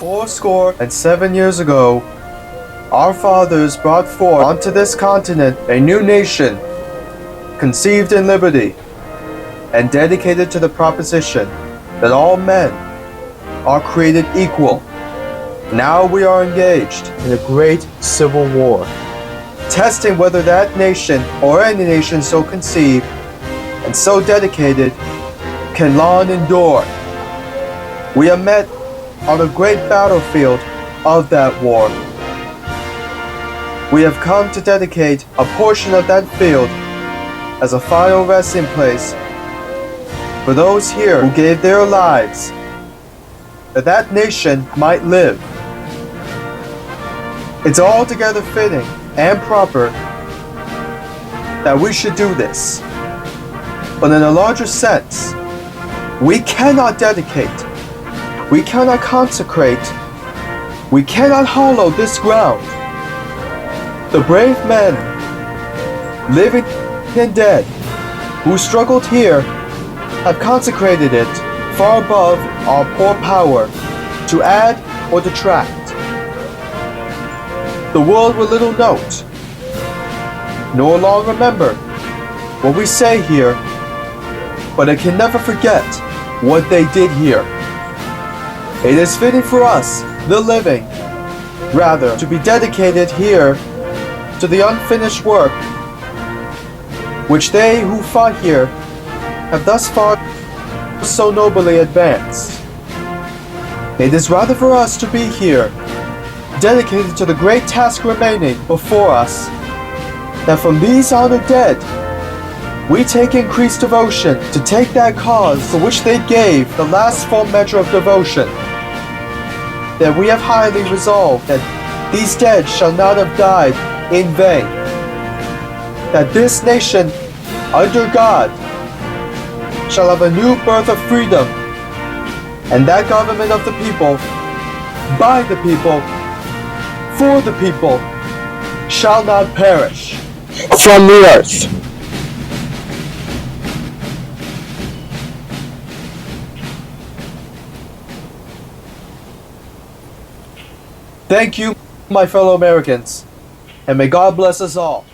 407 years ago, our fathers brought forth onto this continent a new nation, conceived in liberty, and dedicated to the proposition that all men are created equal. Now we are engaged in a great civil war, testing whether that nation or any nation so conceived and so dedicated can long endure. We are met on a great battlefield of that war. We have come to dedicate a portion of that field as a final resting place for those here who gave their lives that that nation might live. It's altogether fitting and proper that we should do this. But in a larger sense, we cannot dedicate, we cannot consecrate, we cannot hallow this ground. The brave men, living and dead, who struggled here, have consecrated it far above our poor power to add or detract. The world will little note, nor long remember what we say here, but it can never forget what they did here. It is fitting for us, the living, rather, to be dedicated here to the unfinished work which they who fought here have thus far so nobly advanced. It is rather for us to be here, dedicated to the great task remaining before us, that from these honored dead we take increased devotion to take that cause for which they gave the last full measure of devotion, that we have highly resolved that these dead shall not have died in vain, that this nation under God shall have a new birth of freedom, and that government of the people, by the people, for the people, shall not perish from the earth. Thank you, my fellow Americans, and may God bless us all.